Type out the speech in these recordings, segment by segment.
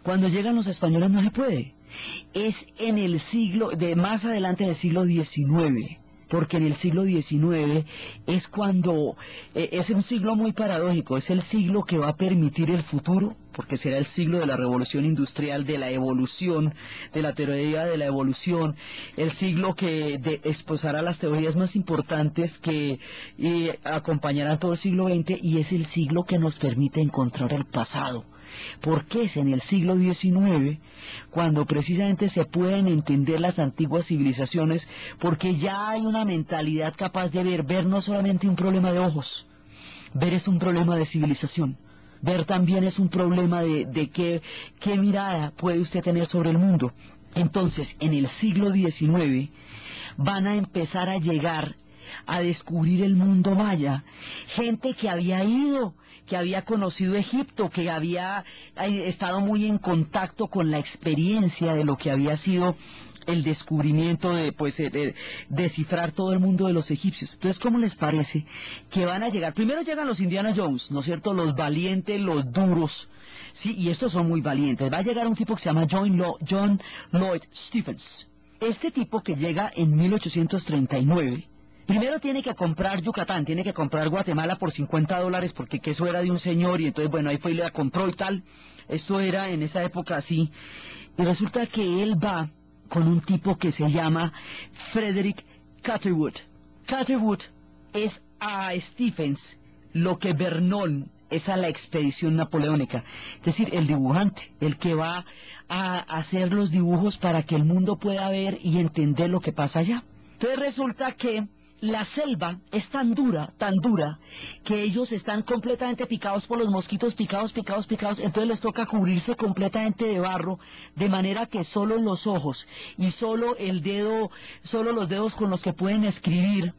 Cuando llegan los españoles no se puede. Es en el siglo, de más adelante del siglo XIX, porque en el siglo XIX es cuando, es un siglo muy paradójico, es el siglo que va a permitir el futuro, porque será el siglo de la revolución industrial, de la evolución, de la teoría de la evolución, el siglo que exposará las teorías más importantes que acompañarán todo el siglo XX, y es el siglo que nos permite encontrar el pasado. Porque es en el siglo XIX cuando precisamente se pueden entender las antiguas civilizaciones, porque ya hay una mentalidad capaz de ver no solamente un problema de ojos, ver es un problema de civilización, ver también es un problema de qué mirada puede usted tener sobre el mundo. Entonces, en el siglo XIX van a empezar a llegar a descubrir el mundo maya, gente que había ido, que había conocido Egipto, que había estado muy en contacto con la experiencia de lo que había sido el descubrimiento de descifrar todo el mundo de los egipcios. Entonces, ¿cómo les parece que van a llegar? Primero llegan los Indiana Jones, ¿no es cierto? Los valientes, los duros, sí, y estos son muy valientes. Va a llegar un tipo que se llama John Lloyd Stephens. Este tipo, que llega en 1839, primero tiene que comprar Yucatán, tiene que comprar Guatemala por $50, porque que eso era de un señor, y entonces, bueno, ahí fue y la compró y tal. Esto era en esa época así. Y resulta que él va con un tipo que se llama Frederick Catherwood. Catherwood es a Stephens lo que Vernon es a la expedición napoleónica, es decir, el dibujante, el que va a hacer los dibujos para que el mundo pueda ver y entender lo que pasa allá. Entonces resulta que la selva es tan dura, que ellos están completamente picados por los mosquitos, picados, entonces les toca cubrirse completamente de barro, de manera que solo los ojos y solo los dedos con los que pueden escribir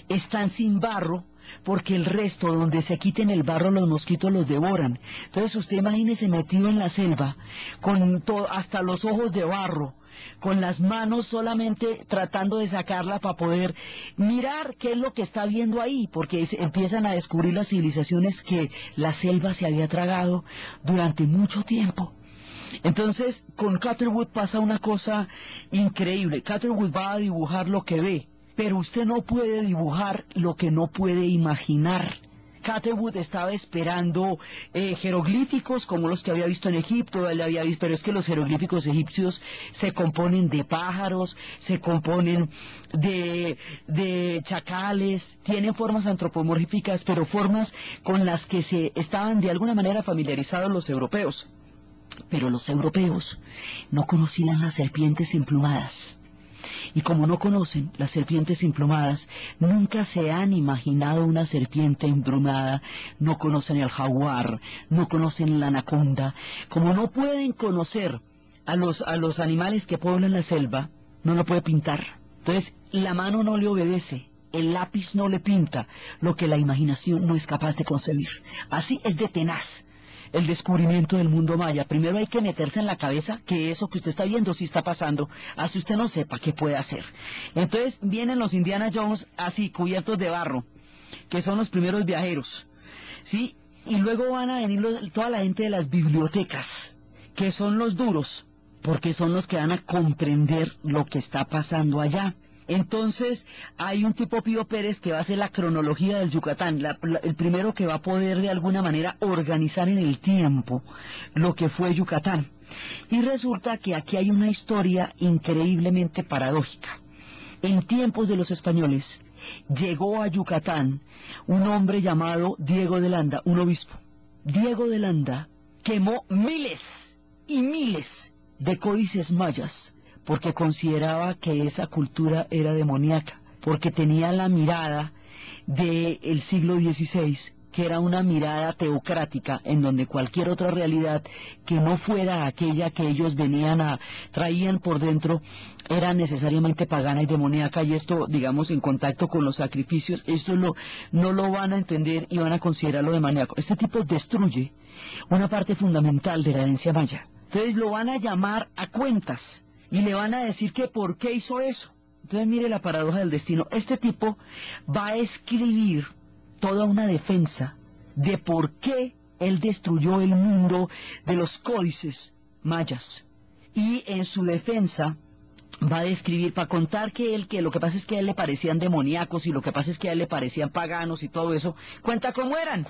están sin barro, porque el resto, donde se quiten el barro, los mosquitos los devoran. Entonces usted imagínese metido en la selva, con hasta los ojos de barro, con las manos solamente tratando de sacarla para poder mirar qué es lo que está viendo ahí, porque empiezan a descubrir las civilizaciones que la selva se había tragado durante mucho tiempo. Entonces, con Catherwood pasa una cosa increíble. Catherwood va a dibujar lo que ve, pero usted no puede dibujar lo que no puede imaginar. Catherwood estaba esperando jeroglíficos como los que había visto en Egipto, él había visto, pero es que los jeroglíficos egipcios se componen de pájaros, se componen de chacales, tienen formas antropomórficas, pero formas con las que se estaban de alguna manera familiarizados los europeos. Pero los europeos no conocían las serpientes emplumadas. Y como no conocen las serpientes emplumadas, nunca se han imaginado una serpiente emplumada, no conocen el jaguar, no conocen la anaconda. Como no pueden conocer a los animales que poblan la selva, no lo puede pintar. Entonces, la mano no le obedece, el lápiz no le pinta lo que la imaginación no es capaz de concebir. Así es de tenaz el descubrimiento del mundo maya. Primero hay que meterse en la cabeza que eso que usted está viendo sí está pasando, así usted no sepa qué puede hacer. Entonces vienen los Indiana Jones así, cubiertos de barro, que son los primeros viajeros, ¿sí? Y luego van a venir toda la gente de las bibliotecas, que son los duros, porque son los que van a comprender lo que está pasando allá. Entonces hay un tipo, Pío Pérez, que va a hacer la cronología del Yucatán, el primero que va a poder de alguna manera organizar en el tiempo lo que fue Yucatán. Y resulta que aquí hay una historia increíblemente paradójica. En tiempos de los españoles llegó a Yucatán un hombre llamado Diego de Landa, un obispo. Diego de Landa quemó miles y miles de códices mayas, porque consideraba que esa cultura era demoníaca, porque tenía la mirada del siglo XVI, que era una mirada teocrática, en donde cualquier otra realidad que no fuera aquella que ellos traían por dentro, era necesariamente pagana y demoníaca, y esto, digamos, en contacto con los sacrificios, esto no lo van a entender y van a considerarlo demoníaco. Este tipo destruye una parte fundamental de la herencia maya. Entonces lo van a llamar a cuentas, y le van a decir que por qué hizo eso. Entonces mire la paradoja del destino. Este tipo va a escribir toda una defensa de por qué él destruyó el mundo de los códices mayas. Y en su defensa va a describir, para contar que lo que pasa es que a él le parecían demoníacos y lo que pasa es que a él le parecían paganos y todo eso, cuenta cómo eran,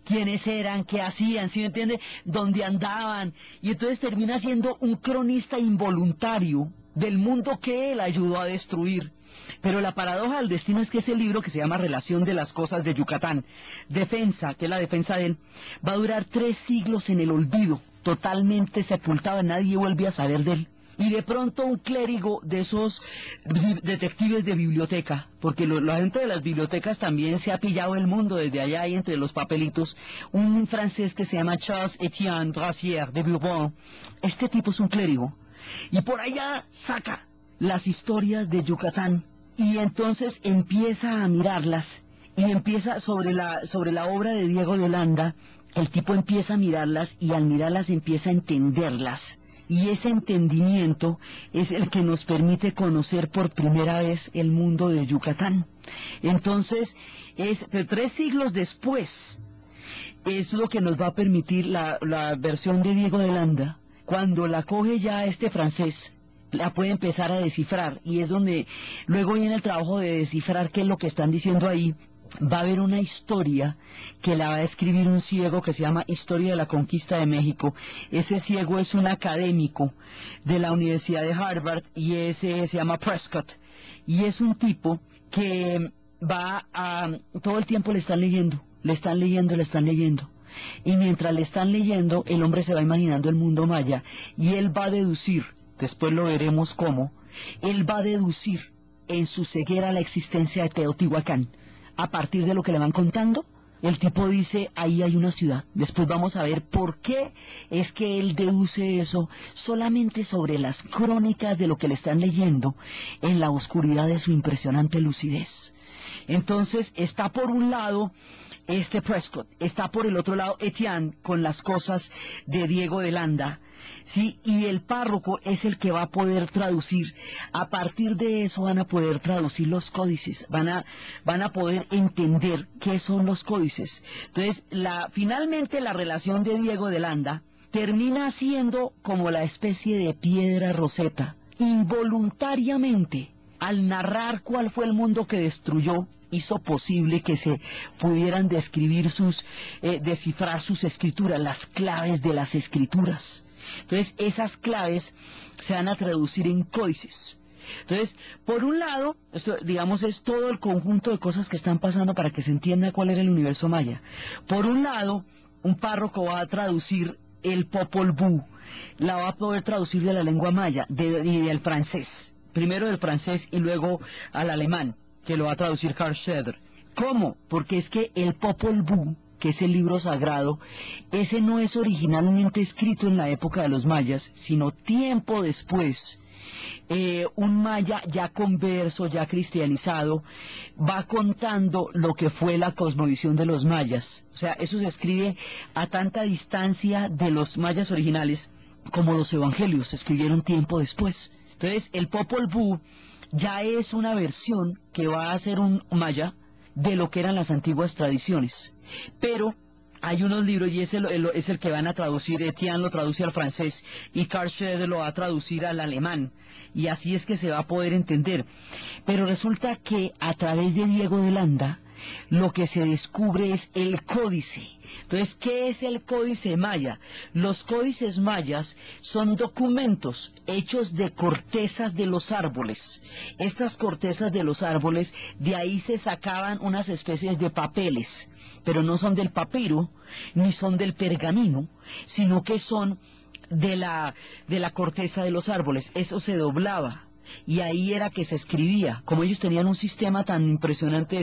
quiénes eran, qué hacían, ¿sí me entiende? Dónde andaban, y entonces termina siendo un cronista involuntario del mundo que él ayudó a destruir. Pero la paradoja del destino es que ese libro, que se llama Relación de las Cosas de Yucatán, Defensa, que es la defensa de él, va a durar 3 siglos en el olvido, totalmente sepultado, nadie vuelve a saber de él. Y de pronto un clérigo de esos detectives de biblioteca, porque la gente de las bibliotecas también se ha pillado el mundo desde allá y entre los papelitos, un francés que se llama Charles Etienne Brassier de Bourbon, este tipo es un clérigo, y por allá saca las historias de Yucatán, y entonces empieza a mirarlas, y empieza sobre la obra de Diego de Landa, el tipo empieza a mirarlas, y al mirarlas empieza a entenderlas. Y ese entendimiento es el que nos permite conocer por primera vez el mundo de Yucatán. Entonces, 3 siglos después, es lo que nos va a permitir la versión de Diego de Landa. Cuando la coge ya este francés, la puede empezar a descifrar, y es donde luego viene el trabajo de descifrar qué es lo que están diciendo ahí. Va a haber una historia que la va a escribir un ciego que se llama Historia de la Conquista de México. Ese ciego es un académico de la Universidad de Harvard y ese se llama Prescott. Y es un tipo que todo el tiempo le están leyendo. Y mientras le están leyendo, el hombre se va imaginando el mundo maya y él va a deducir, después lo veremos cómo, él va a deducir en su ceguera la existencia de Teotihuacán. A partir de lo que le van contando, el tipo dice, ahí hay una ciudad. Después vamos a ver por qué es que él deduce eso solamente sobre las crónicas de lo que le están leyendo en la oscuridad de su impresionante lucidez. Entonces, está por un lado este Prescott, está por el otro lado Etienne con las cosas de Diego de Landa, ¿sí? Y el párroco es el que va a poder traducir. A partir de eso van a poder traducir los códices, van a poder entender qué son los códices. Entonces, finalmente la relación de Diego de Landa termina siendo como la especie de piedra roseta. Involuntariamente, al narrar cuál fue el mundo que destruyó, hizo posible que se pudieran descifrar sus escrituras, las claves de las escrituras. Entonces, esas claves se van a traducir en códices. Entonces, por un lado, esto, digamos, es todo el conjunto de cosas que están pasando para que se entienda cuál era el universo maya. Por un lado, un párroco va a traducir el Popol Vuh, la va a poder traducir de la lengua maya y del francés. Primero del francés y luego al alemán, que lo va a traducir Karl Schroeder. ¿Cómo? Porque es que el Popol Vuh, que es el libro sagrado, ese no es originalmente escrito en la época de los mayas, sino tiempo después. Un maya ya converso, ya cristianizado, va contando lo que fue la cosmovisión de los mayas. O sea, eso se escribe a tanta distancia de los mayas originales como los evangelios se escribieron tiempo después. Entonces, el Popol Vuh ya es una versión que va a ser un maya de lo que eran las antiguas tradiciones. Pero hay unos libros, y es el que van a traducir, Etienne lo traduce al francés, y Karl Schroeder lo va a traducir al alemán, y así es que se va a poder entender. Pero resulta que a través de Diego de Landa, lo que se descubre es el códice. Entonces, ¿qué es el códice maya? Los códices mayas son documentos hechos de cortezas de los árboles. Estas cortezas de los árboles, de ahí se sacaban unas especies de papeles, pero no son del papiro, ni son del pergamino, sino que son de la corteza de los árboles. Eso se doblaba, y ahí era que se escribía. Como ellos tenían un sistema tan impresionante